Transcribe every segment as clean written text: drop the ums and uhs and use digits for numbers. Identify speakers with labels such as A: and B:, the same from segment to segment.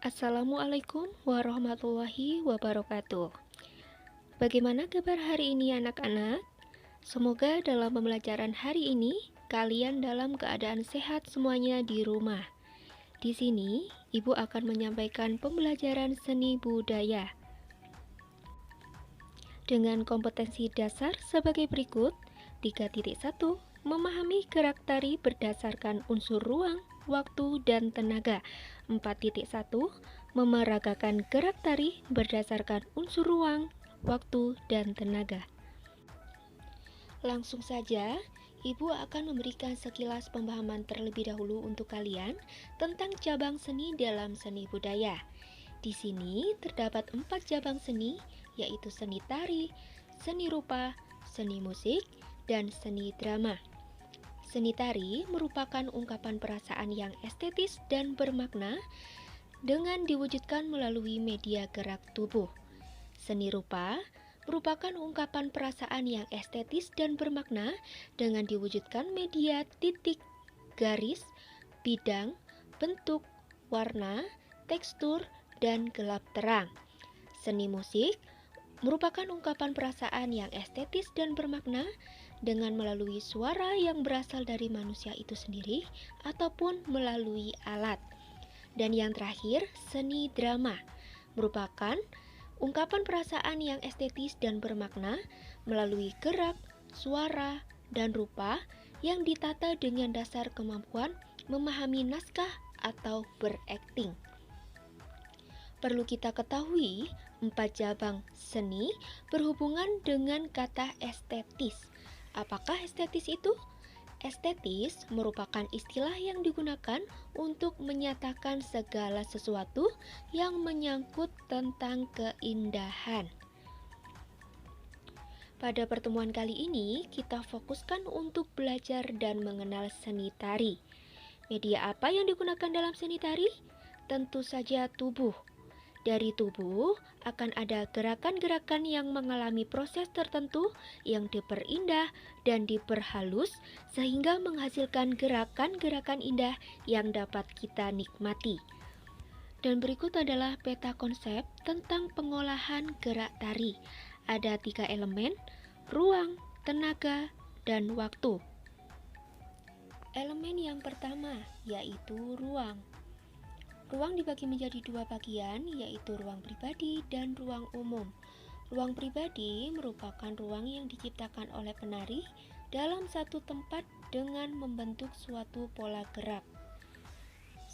A: Assalamualaikum warahmatullahi wabarakatuh. Bagaimana kabar hari ini anak-anak? Semoga dalam pembelajaran hari ini kalian dalam keadaan sehat semuanya di rumah. Di sini, Ibu akan menyampaikan pembelajaran seni budaya dengan kompetensi dasar sebagai berikut. 3.1 Memahami gerak tari berdasarkan unsur ruang, waktu, dan tenaga. 4.1 Memeragakan gerak tari berdasarkan unsur ruang, waktu, dan tenaga. Langsung saja, Ibu akan memberikan sekilas pemahaman terlebih dahulu untuk kalian tentang cabang seni dalam seni budaya. Di sini terdapat 4 cabang seni, yaitu seni tari, seni rupa, seni musik, dan seni drama. Seni tari merupakan ungkapan perasaan yang estetis dan bermakna dengan diwujudkan melalui media gerak tubuh. Seni rupa merupakan ungkapan perasaan yang estetis dan bermakna dengan diwujudkan media titik, garis, bidang, bentuk, warna, tekstur, dan gelap terang. Seni musik merupakan ungkapan perasaan yang estetis dan bermakna dengan melalui suara yang berasal dari manusia itu sendiri ataupun melalui alat. Dan yang terakhir, seni drama merupakan ungkapan perasaan yang estetis dan bermakna melalui gerak, suara, dan rupa yang ditata dengan dasar kemampuan memahami naskah atau berakting. Perlu kita ketahui, 4 cabang seni berhubungan dengan kata estetis. Apakah estetis itu? Estetis merupakan istilah yang digunakan untuk menyatakan segala sesuatu yang menyangkut tentang keindahan. Pada pertemuan kali ini, kita fokuskan untuk belajar dan mengenal seni tari. Media apa yang digunakan dalam seni tari? Tentu saja tubuh. Dari tubuh akan ada gerakan-gerakan yang mengalami proses tertentu yang diperindah dan diperhalus sehingga menghasilkan gerakan-gerakan indah yang dapat kita nikmati. Dan berikut adalah peta konsep tentang pengolahan gerak tari. Ada 3 elemen: ruang, tenaga, dan waktu. Elemen yang pertama yaitu ruang. Ruang dibagi menjadi 2 bagian, yaitu ruang pribadi dan ruang umum. Ruang pribadi merupakan ruang yang diciptakan oleh penari dalam satu tempat dengan membentuk suatu pola gerak.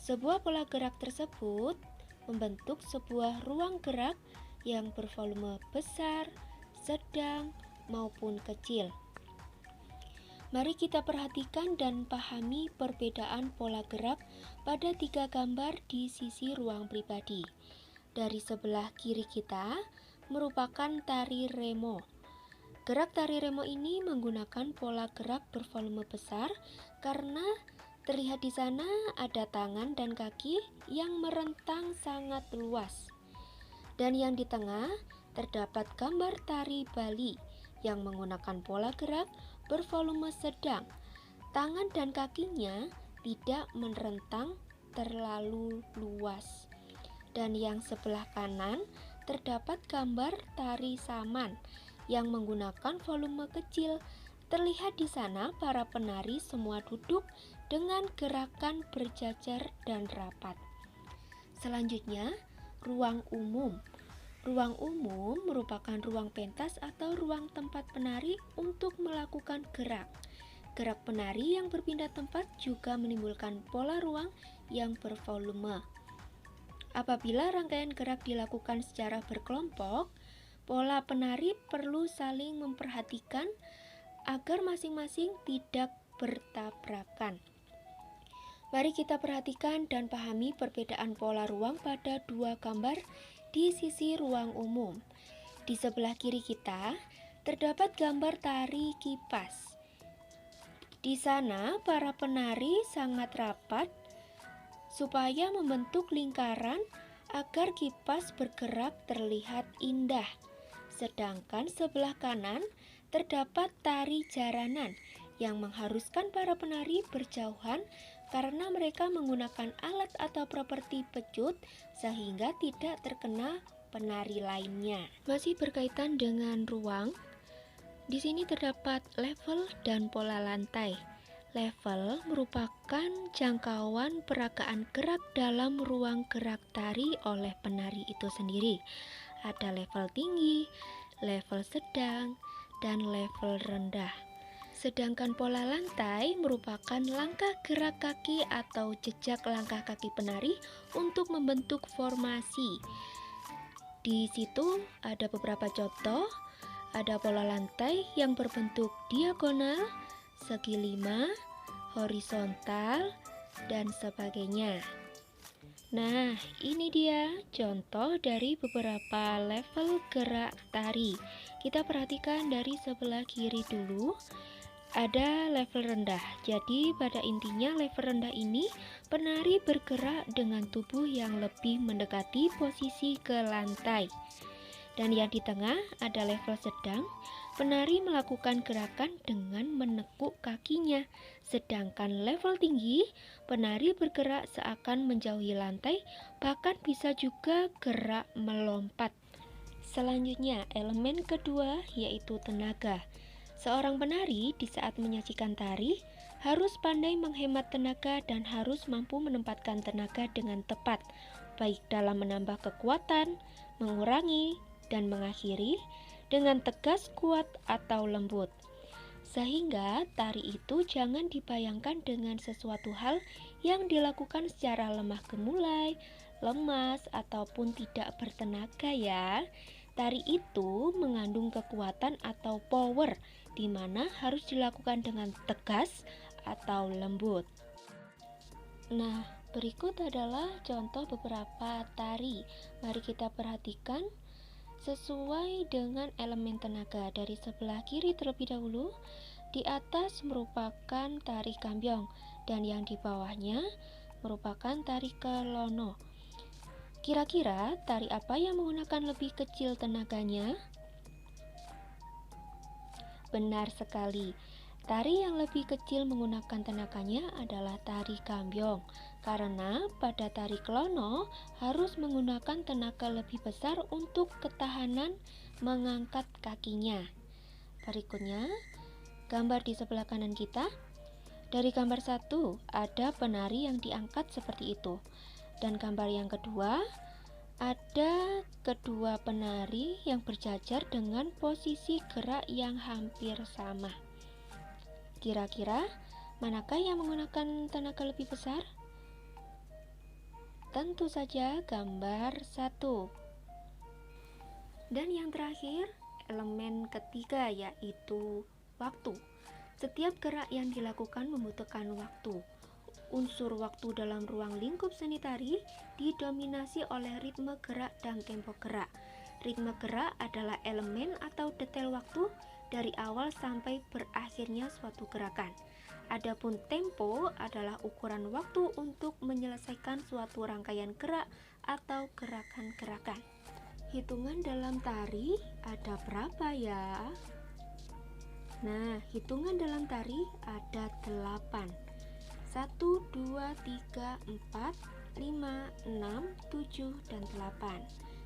A: Sebuah pola gerak tersebut membentuk sebuah ruang gerak yang bervolume besar, sedang, maupun kecil. Mari kita perhatikan dan pahami perbedaan pola gerak pada 3 gambar di sisi ruang pribadi. Dari sebelah kiri kita merupakan tari remo. Gerak tari remo ini menggunakan pola gerak bervolume besar karena terlihat di sana ada tangan dan kaki yang merentang sangat luas. Dan yang di tengah terdapat gambar tari Bali yang menggunakan pola gerak bervolume sedang. Tangan dan kakinya tidak merentang terlalu luas. Dan yang sebelah kanan terdapat gambar tari Saman yang menggunakan volume kecil. Terlihat di sana para penari semua duduk dengan gerakan berjajar dan rapat. Selanjutnya, ruang umum. Ruang umum merupakan ruang pentas atau ruang tempat penari untuk melakukan gerak. Gerak penari yang berpindah tempat juga menimbulkan pola ruang yang bervolume. Apabila rangkaian gerak dilakukan secara berkelompok, pola penari perlu saling memperhatikan agar masing-masing tidak bertabrakan. Mari kita perhatikan dan pahami perbedaan pola ruang pada 2 gambar di sisi ruang umum. Di sebelah kiri kita terdapat gambar tari kipas. Di sana para penari sangat rapat supaya membentuk lingkaran agar kipas bergerak terlihat indah. Sedangkan sebelah kanan terdapat tari jaranan yang mengharuskan para penari berjauhan karena mereka menggunakan alat atau properti pecut sehingga tidak terkena penari lainnya. Masih berkaitan dengan ruang, di sini terdapat level dan pola lantai. Level merupakan jangkauan peragaan gerak dalam ruang gerak tari oleh penari itu sendiri. Ada level tinggi, level sedang, dan level rendah. Sedangkan pola lantai merupakan langkah gerak kaki atau jejak langkah kaki penari untuk membentuk formasi. Di situ ada beberapa contoh. Ada pola lantai yang berbentuk diagonal, segi 5, horizontal, dan sebagainya. Nah, ini dia contoh dari beberapa level gerak tari. Kita perhatikan dari sebelah kiri dulu. Ada level rendah. Jadi pada intinya level rendah ini penari bergerak dengan tubuh yang lebih mendekati posisi ke lantai. Dan yang di tengah ada level sedang. Penari melakukan gerakan dengan menekuk kakinya. Sedangkan level tinggi, penari bergerak seakan menjauhi lantai, bahkan bisa juga gerak melompat. Selanjutnya, elemen kedua yaitu tenaga. Seorang penari di saat menyajikan tari harus pandai menghemat tenaga dan harus mampu menempatkan tenaga dengan tepat, baik dalam menambah kekuatan, mengurangi, dan mengakhiri dengan tegas, kuat, atau lembut. Sehingga tari itu jangan dibayangkan dengan sesuatu hal yang dilakukan secara lemah gemulai, lemas, ataupun tidak bertenaga ya. Tari itu mengandung kekuatan atau power, di mana harus dilakukan dengan tegas atau lembut. Nah, berikut adalah contoh beberapa tari. Mari kita perhatikan sesuai dengan elemen tenaga. Dari sebelah kiri terlebih dahulu, di atas merupakan tari kambyong dan yang di bawahnya merupakan tari kelono. Kira-kira tari apa yang menggunakan lebih kecil tenaganya? Benar sekali. Tari yang lebih kecil menggunakan tenaganya adalah tari kambyong, karena pada tari kelono harus menggunakan tenaga lebih besar untuk ketahanan mengangkat kakinya. Berikutnya, gambar di sebelah kanan kita. Dari gambar 1 ada penari yang diangkat seperti itu. Dan gambar yang kedua ada kedua penari yang berjajar dengan posisi gerak yang hampir sama. Kira-kira manakah yang menggunakan tenaga lebih besar? Tentu saja gambar 1. Dan yang terakhir, elemen ketiga yaitu waktu. Setiap gerak yang dilakukan membutuhkan waktu. Unsur waktu dalam ruang lingkup seni tari didominasi oleh ritme gerak dan tempo gerak. Ritme gerak adalah elemen atau detail waktu dari awal sampai berakhirnya suatu gerakan. Adapun tempo adalah ukuran waktu untuk menyelesaikan suatu rangkaian gerak atau gerakan-gerakan. Hitungan dalam tari ada berapa ya? Nah, hitungan dalam tari ada 8. 1, 2, 3, 4, 5, 6, 7, dan 8.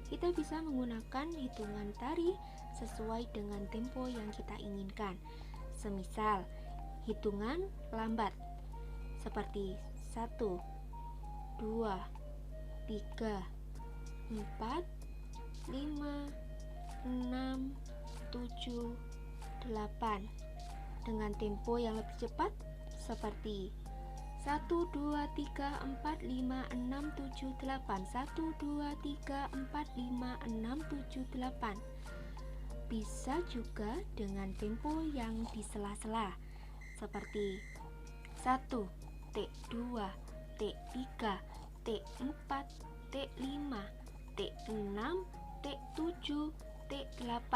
A: Kita bisa menggunakan hitungan tari sesuai dengan tempo yang kita inginkan. Semisal, hitungan lambat seperti 1, 2, 3, 4, 5, 6, 7, 8. Dengan tempo yang lebih cepat seperti 1, 2, 3, 4, 5, 6, 7, 8. 1, 2, 3, 4, 5, 6, 7, 8. Bisa juga dengan tempo yang di sela-sela seperti 1, T2, T3, T4, T5, T6, T7, T8.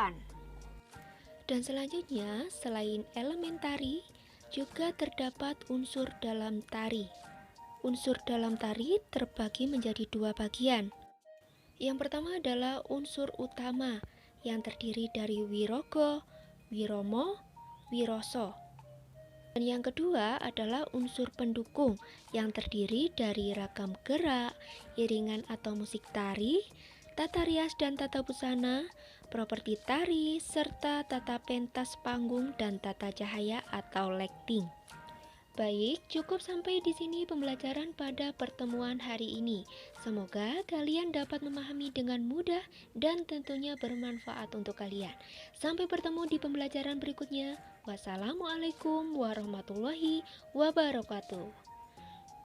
A: Dan selanjutnya, selain elemen tari, juga terdapat unsur dalam tari. Unsur dalam tari terbagi menjadi 2 bagian. Yang pertama adalah unsur utama yang terdiri dari wirogo, wiromo, wiroso. Dan yang kedua adalah unsur pendukung yang terdiri dari ragam gerak, iringan atau musik tari, tata rias dan tata busana, properti tari, serta tata pentas panggung dan tata cahaya atau lighting. Baik, cukup sampai di sini pembelajaran pada pertemuan hari ini. Semoga kalian dapat memahami dengan mudah dan tentunya bermanfaat untuk kalian. Sampai bertemu di pembelajaran berikutnya. Wassalamualaikum warahmatullahi wabarakatuh.